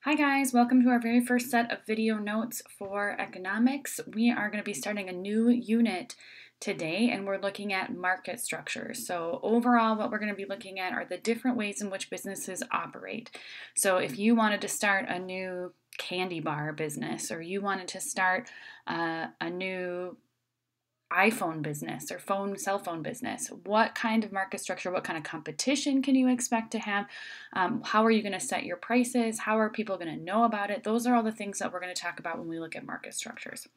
Hi guys, welcome to our very first set of video notes for economics. We are going to be starting a new unit today and we're looking at market structures. So overall what we're going to be looking at are the different ways in which businesses operate. So if you wanted to start a new candy bar business or you wanted to start a new iPhone business or cell phone business, what kind of market structure, what kind of competition can you expect to have? How are you going to set your prices? How are people going to know about it? Those are all the things that we're going to talk about when we look at market structures.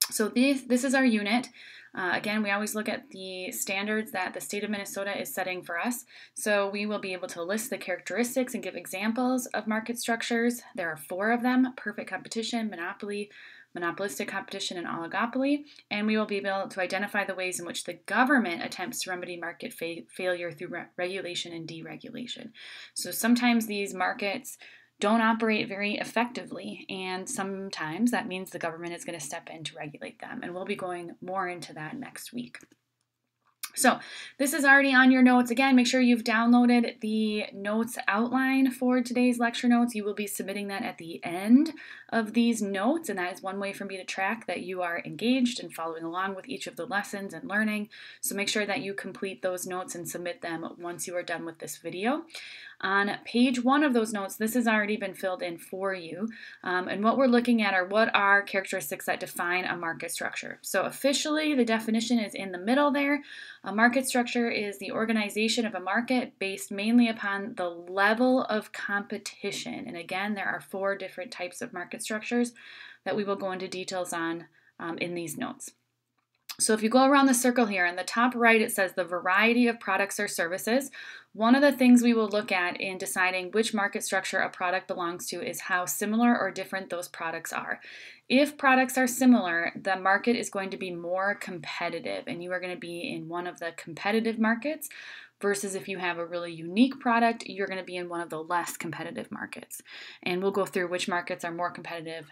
So this is our unit. Again, we always look at the standards that the state of Minnesota is setting for us. So we will be able to list the characteristics and give examples of market structures. There are 4 of them: perfect competition, monopoly, monopolistic competition, and oligopoly. And we will be able to identify the ways in which the government attempts to remedy market failure through regulation and deregulation. So sometimes these markets don't operate very effectively, and sometimes that means the government is going to step in to regulate them, and we'll be going more into that next week. So this is already on your notes. Again, make sure you've downloaded the notes outline for today's lecture notes. You will be submitting that at the end of these notes, and that is one way for me to track that you are engaged and following along with each of the lessons and learning. So make sure that you complete those notes and submit them once you are done with this video. On page 1 of those notes, this has already been filled in for you. And what we're looking at are what are characteristics that define a market structure. So officially, the definition is in the middle there. A market structure is the organization of a market based mainly upon the level of competition. And again, there are 4 different types of market structures that we will go into details on in these notes. So if you go around the circle here, on the top right, it says the variety of products or services. One of the things we will look at in deciding which market structure a product belongs to is how similar or different those products are. If products are similar, the market is going to be more competitive, and you are going to be in one of the competitive markets, versus if you have a really unique product, you're going to be in one of the less competitive markets. And we'll go through which markets are more competitive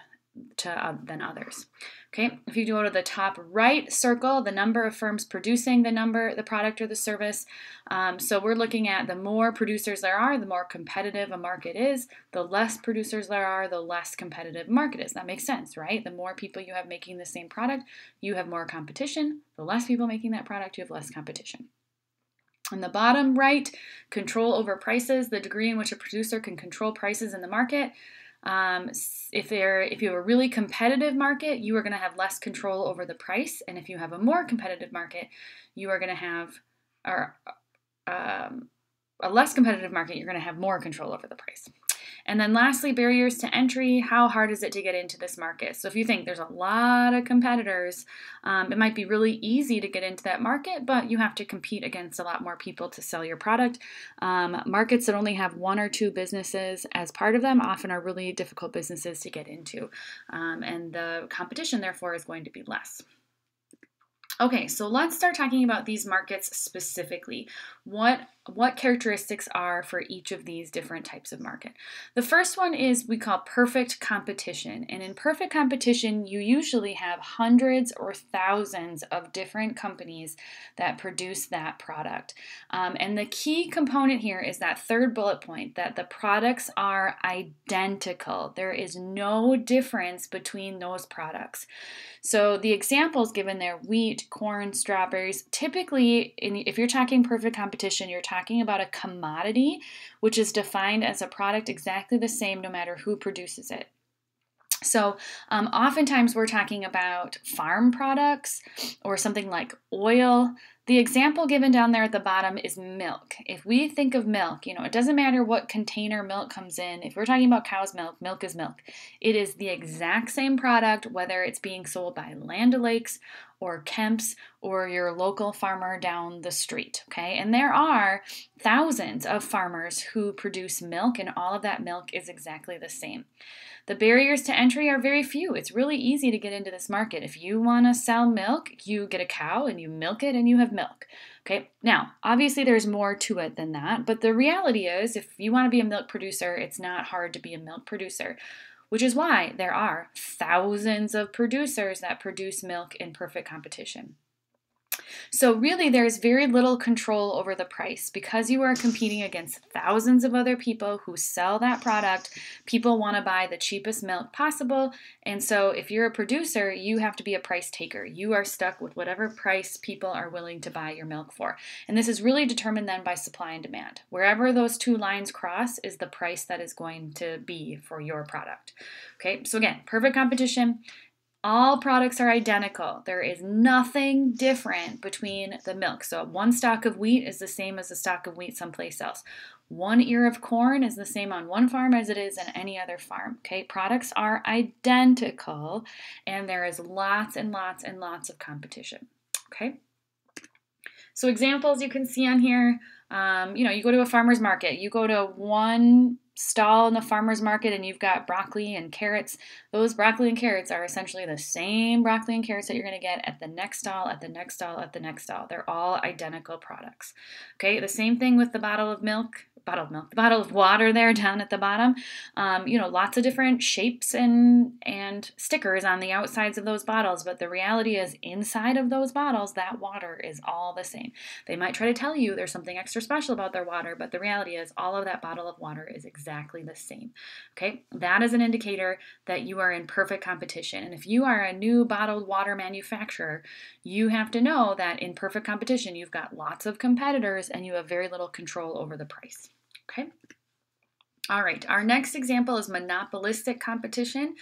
than others. Okay, if you go to the top right circle, the number of firms producing the product or the service. So we're looking at the more producers there are, the more competitive a market is. The less producers there are, the less competitive market is. That makes sense, right? The more people you have making the same product, you have more competition. The less people making that product, you have less competition. On the bottom right, control over prices, the degree in which a producer can control prices in the market. If you have a really competitive market, you are going to have less control over the price, and if you have a more competitive market, you are going to have a less competitive market, you're going to have more control over the price. And then lastly, barriers to entry. How hard is it to get into this market? So if you think there's a lot of competitors, it might be really easy to get into that market, but you have to compete against a lot more people to sell your product. Markets that only have 1 or 2 businesses as part of them often are really difficult businesses to get into, and the competition, therefore, is going to be less. Okay, so let's start talking about these markets specifically. What characteristics are for each of these different types of market. The first one is we call perfect competition. And in perfect competition, you usually have hundreds or thousands of different companies that produce that product. And the key component here is that third bullet point, that the products are identical. There is no difference between those products. So the examples given there: wheat, corn, strawberries. Typically, if you're talking perfect competition, you're talking about a commodity which is defined as a product exactly the same no matter who produces it. So oftentimes we're talking about farm products or something like oil. The example given down there at the bottom is milk. If we think of milk, it doesn't matter what container milk comes in. If we're talking about cow's milk, milk is milk. It is the exact same product, whether it's being sold by Land O'Lakes or Kemp's or your local farmer down the street, okay? And there are thousands of farmers who produce milk, and all of that milk is exactly the same. The barriers to entry are very few. It's really easy to get into this market. If you want to sell milk, you get a cow and you milk it and you have milk. Okay, now, obviously there's more to it than that, but the reality is if you want to be a milk producer, it's not hard to be a milk producer, which is why there are thousands of producers that produce milk in perfect competition. So really there's very little control over the price because you are competing against thousands of other people who sell that product. People want to buy the cheapest milk possible. And so if you're a producer, you have to be a price taker. You are stuck with whatever price people are willing to buy your milk for. And this is really determined then by supply and demand. Wherever those two lines cross is the price that is going to be for your product. Okay, so again, perfect competition. All products are identical. There is nothing different between the milk. So one stalk of wheat is the same as a stalk of wheat someplace else. One ear of corn is the same on one farm as it is on any other farm. Okay, products are identical, and there is lots and lots and lots of competition. Okay, so examples you can see on here. You go to a farmer's market. You go to one stall in the farmer's market and you've got broccoli and carrots. Those broccoli and carrots are essentially the same broccoli and carrots that you're going to get at the next stall, at the next stall, at the next stall. They're all identical products. Okay, the same thing with the bottle of water there down at the bottom. Lots of different shapes and stickers on the outsides of those bottles, but the reality is inside of those bottles, that water is all the same. They might try to tell you there's something extra special about their water, but the reality is all of that bottle of water is exactly the same. Okay, that is an indicator that you are in perfect competition. And if you are a new bottled water manufacturer, you have to know that in perfect competition, you've got lots of competitors and you have very little control over the price. Okay. All right. Our next example is monopolistic competition.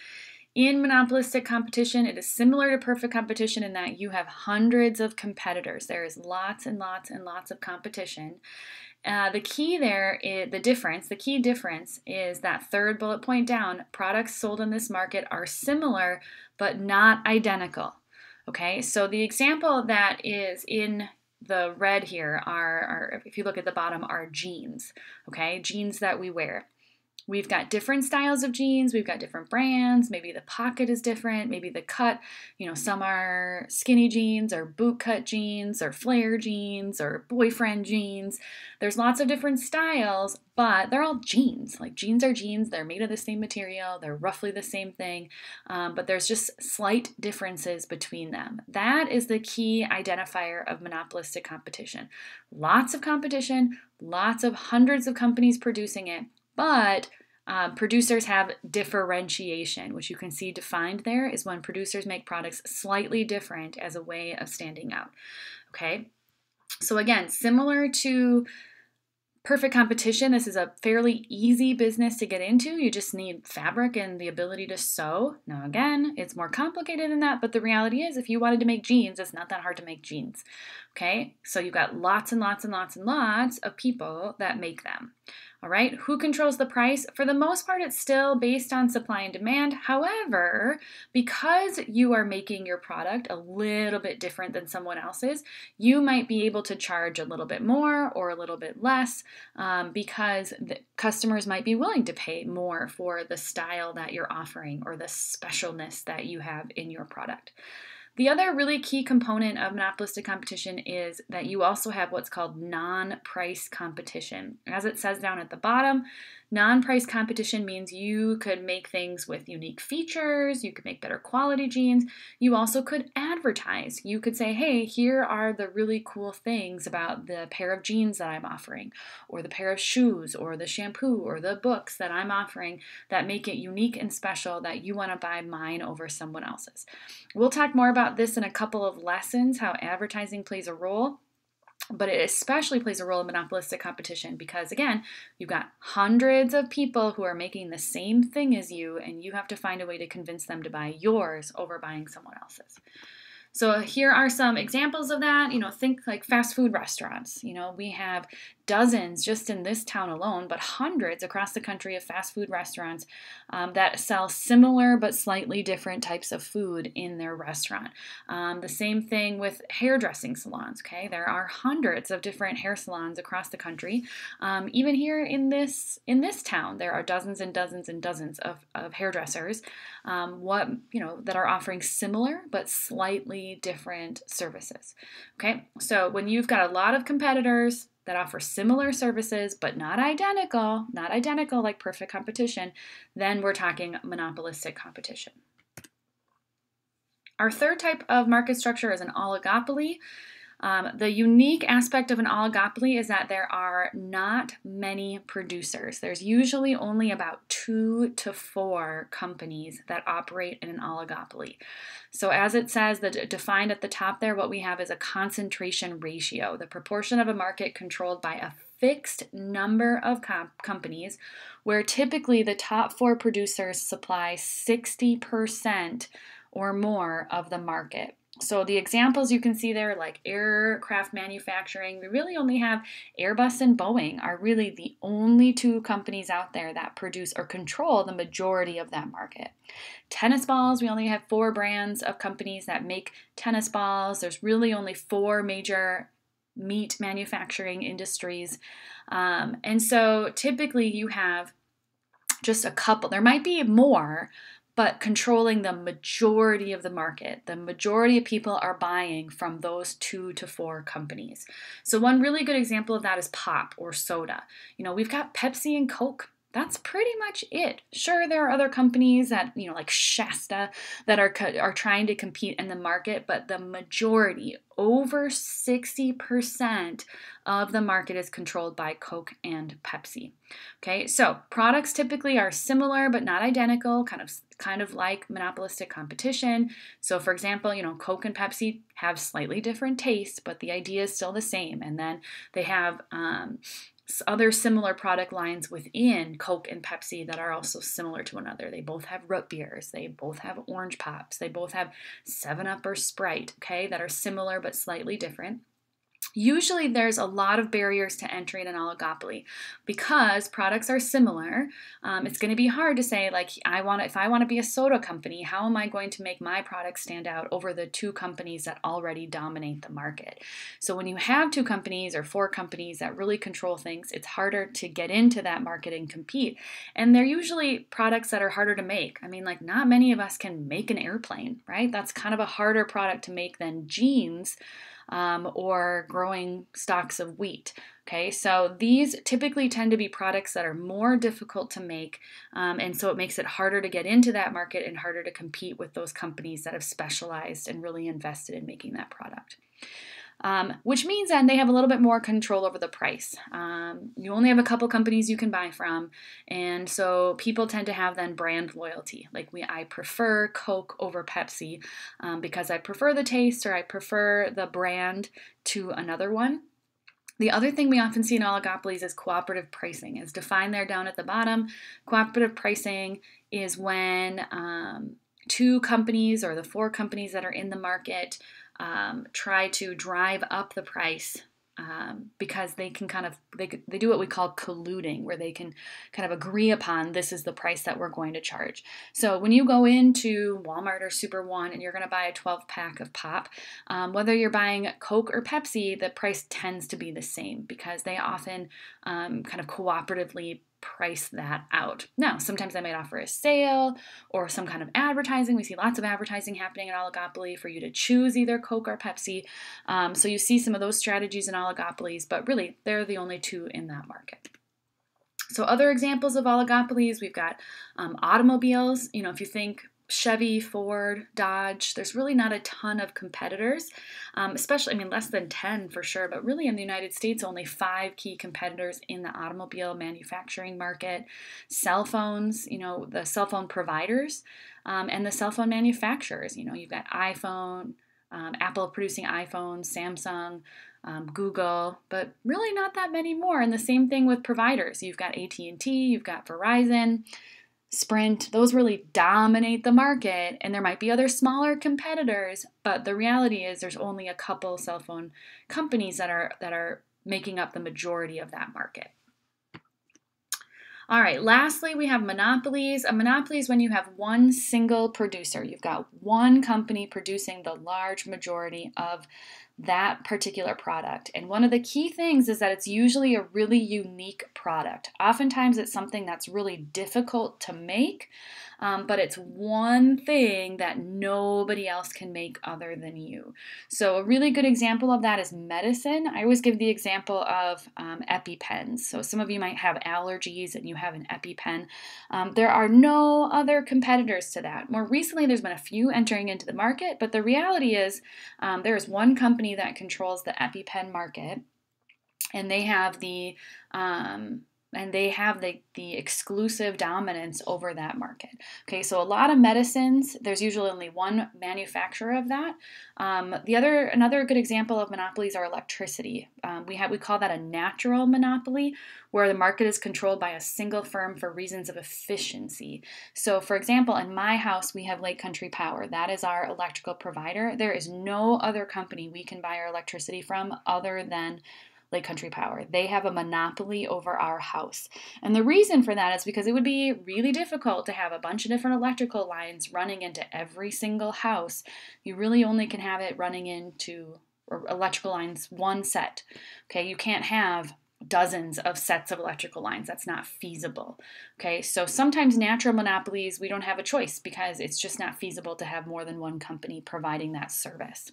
In monopolistic competition, it is similar to perfect competition in that you have hundreds of competitors. There is lots and lots and lots of competition. The key difference is that third bullet point down. Products sold in this market are similar, but not identical. Okay. So the example that is in the red here are, if you look at the bottom, are jeans, okay? Jeans that we wear. We've got different styles of jeans. We've got different brands. Maybe the pocket is different. Maybe the cut, some are skinny jeans or boot cut jeans or flare jeans or boyfriend jeans. There's lots of different styles, but they're all jeans. Like jeans are jeans. They're made of the same material. They're roughly the same thing, but there's just slight differences between them. That is the key identifier of monopolistic competition. Lots of competition, lots of hundreds of companies producing it, but producers have differentiation, which you can see defined there is when producers make products slightly different as a way of standing out. Okay, so again, similar to perfect competition, this is a fairly easy business to get into. You just need fabric and the ability to sew. Now again, it's more complicated than that, but the reality is if you wanted to make jeans, it's not that hard to make jeans. Okay, so you've got lots and lots and lots and lots of people that make them. All right, who controls the price? For the most part, it's still based on supply and demand. However, because you are making your product a little bit different than someone else's, you might be able to charge a little bit more or a little bit less because the customers might be willing to pay more for the style that you're offering or the specialness that you have in your product. The other really key component of monopolistic competition is that you also have what's called non-price competition. As it says down at the bottom, non-price competition means you could make things with unique features, you could make better quality jeans, you also could advertise. You could say, hey, here are the really cool things about the pair of jeans that I'm offering, or the pair of shoes, or the shampoo, or the books that I'm offering that make it unique and special that you want to buy mine over someone else's. We'll talk more about this in a couple of lessons, how advertising plays a role. But it especially plays a role in monopolistic competition because, again, you've got hundreds of people who are making the same thing as you, and you have to find a way to convince them to buy yours over buying someone else's. So here are some examples of that. Think like fast food restaurants. We have dozens just in this town alone, but hundreds across the country of fast food restaurants that sell similar but slightly different types of food in their restaurant. The same thing with hairdressing salons. Okay, there are hundreds of different hair salons across the country. Even here in this town, there are dozens and dozens and dozens of hairdressers that are offering similar but slightly different services. Okay, so when you've got a lot of competitors that offer similar services but not identical like perfect competition, then we're talking monopolistic competition. Our third type of market structure is an oligopoly. The unique aspect of an oligopoly is that there are not many producers. There's usually only about 2 to 4 companies that operate in an oligopoly. So as it says, defined at the top there, what we have is a concentration ratio, the proportion of a market controlled by a fixed number of companies, where typically the top 4 producers supply 60% or more of the market. So the examples you can see there, like aircraft manufacturing, we really only have Airbus and Boeing are really the only 2 companies out there that produce or control the majority of that market. Tennis balls, we only have 4 brands of companies that make tennis balls. There's really only 4 major meat manufacturing industries. And so typically you have just a couple. There might be more, but controlling the majority of the market. The majority of people are buying from those 2 to 4 companies. So one really good example of that is pop or soda. We've got Pepsi and Coke. That's pretty much it. Sure, there are other companies that, like Shasta, that are trying to compete in the market, but the majority, over 60% of the market is controlled by Coke and Pepsi. Okay, so products typically are similar but not identical, kind of like monopolistic competition. So for example, Coke and Pepsi have slightly different tastes, but the idea is still the same. And then they have other similar product lines within Coke and Pepsi that are also similar to one another. They both have root beers. They both have orange pops. They both have 7-Up or Sprite, okay, that are similar but slightly different. Usually there's a lot of barriers to entry in an oligopoly because products are similar. It's going to be hard to say, like, if I want to be a soda company, how am I going to make my product stand out over the 2 companies that already dominate the market? So when you have 2 companies or 4 companies that really control things, it's harder to get into that market and compete. And they're usually products that are harder to make. Not many of us can make an airplane, right? That's kind of a harder product to make than jeans. Or growing stalks of wheat. Okay, so these typically tend to be products that are more difficult to make, and so it makes it harder to get into that market and harder to compete with those companies that have specialized and really invested in making that product. Which means then they have a little bit more control over the price. You only have a couple companies you can buy from, and so people tend to have then brand loyalty. I prefer Coke over Pepsi because I prefer the taste or I prefer the brand to another one. The other thing we often see in oligopolies is cooperative pricing. It's defined there down at the bottom. Cooperative pricing is when 2 companies or the 4 companies that are in the market try to drive up the price because they can they do what we call colluding, where they can kind of agree upon this is the price that we're going to charge. So when you go into Walmart or Super One and you're going to buy a 12-pack of pop, whether you're buying Coke or Pepsi, the price tends to be the same because they often kind of cooperatively price that out. Now, sometimes they might offer a sale or some kind of advertising. We see lots of advertising happening in oligopoly for you to choose either Coke or Pepsi. So you see some of those strategies in oligopolies, but really they're the only 2 in that market. So other examples of oligopolies, we've got automobiles. If you think Chevy, Ford, Dodge, there's really not a ton of competitors, especially, less than 10 for sure, but really in the United States, only 5 key competitors in the automobile manufacturing market. Cell phones, the cell phone providers, and the cell phone manufacturers. You've got iPhone, Apple producing iPhones, Samsung, Google, but really not that many more. And the same thing with providers. You've got AT&T, you've got Verizon, Sprint. Those really dominate the market, and there might be other smaller competitors, but the reality is there's only a couple cell phone companies that are making up the majority of that market. All right, lastly, we have monopolies. A monopoly is when you have one single producer. You've got one company producing the large majority of that particular product. And one of the key things is that it's usually a really unique product. Oftentimes it's something that's really difficult to make, but it's one thing that nobody else can make other than you. So a really good example of that is medicine. I always give the example of EpiPens. So some of you might have allergies and you have an EpiPen. There are no other competitors to that. More recently, there's been a few entering into the market, but the reality is there is one company company that controls the EpiPen market, and they have the the exclusive dominance over that market. Okay, so a lot of medicines, there's usually only one manufacturer of that. Another good example of monopolies are electricity. We call that a natural monopoly, where the market is controlled by a single firm for reasons of efficiency. So, for example, in my house, we have Lake Country Power. That is our electrical provider. There is no other company we can buy our electricity from other than Lake Country Power. They have a monopoly over our house. And the reason for that is because it would be really difficult to have a bunch of different electrical lines running into every single house. You really only can have it running into electrical lines one set. Okay, you can't have dozens of sets of electrical lines. That's not feasible. Okay, so sometimes natural monopolies, we don't have a choice because it's just not feasible to have more than one company providing that service.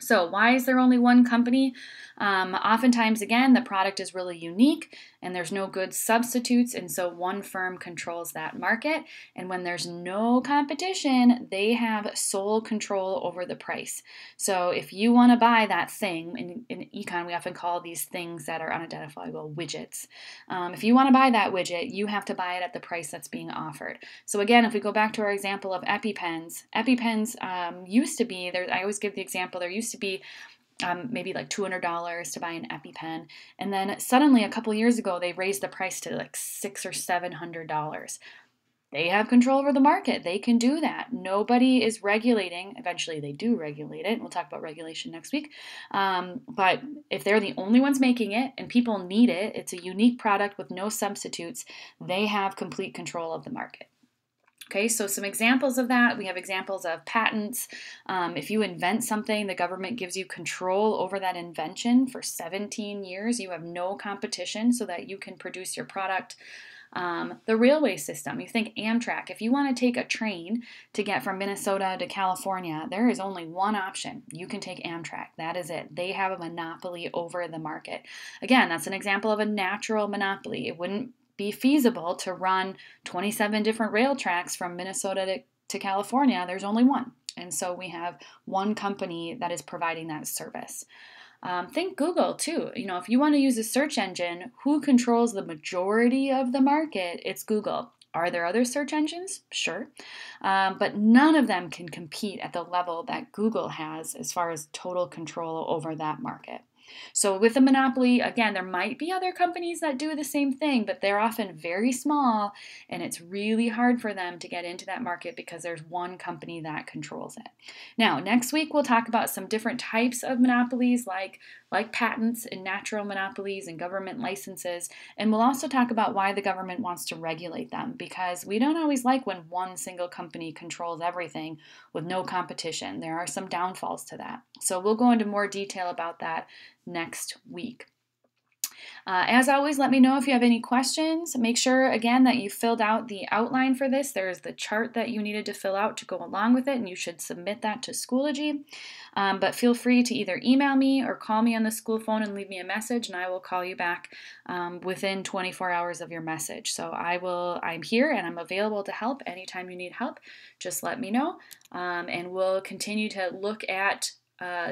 So why is there only one company? Oftentimes, again, the product is really unique and there's no good substitutes, and so one firm controls that market. And when there's no competition, they have sole control over the price. So if you want to buy that thing, in econ we often call these things that are unidentifiable widgets. If you want to buy that widget, you have to buy it at the price that's being offered. So again, if we go back to our example of EpiPens used to be, I always give the example, there used to be maybe like $200 to buy an EpiPen, and then suddenly a couple years ago they raised the price to like $600 or $700. They have control over the market. They can do that. Nobody is regulating. Eventually they do regulate it. We'll talk about regulation next week. But if they're the only ones making it and people need it, it's a unique product with no substitutes, they have complete control of the market. Okay, so some examples of that, we have examples of patents. If you invent something, the government gives you control over that invention for 17 years. You have no competition so that you can produce your product. The railway system, you think Amtrak, if you want to take a train to get from Minnesota to California, there is only one option. You can take Amtrak. That is it. They have a monopoly over the market. Again, that's an example of a natural monopoly. It wouldn't be feasible to run 27 different rail tracks from Minnesota to California. There's only one. And so we have one company that is providing that service. Think Google too. If you want to use a search engine, who controls the majority of the market? It's Google. Are there other search engines? Sure. But none of them can compete at the level that Google has as far as total control over that market. So with a monopoly, again, there might be other companies that do the same thing, but they're often very small, and it's really hard for them to get into that market because there's one company that controls it. Now, next week, we'll talk about some different types of monopolies like patents and natural monopolies and government licenses, and we'll also talk about why the government wants to regulate them, because we don't always like when one single company controls everything with no competition. There are some downfalls to that. So we'll go into more detail about that next week. As always, let me know if you have any questions. Make sure, again, that you filled out the outline for this. There's the chart that you needed to fill out to go along with it, and you should submit that to Schoology. But feel free to either email me or call me on the school phone and leave me a message, and I will call you back within 24 hours of your message. So I'm here and I'm available to help anytime you need help. Just let me know, and we'll continue to look at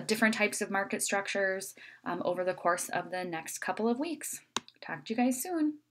different types of market structures over the course of the next couple of weeks. Talk to you guys soon.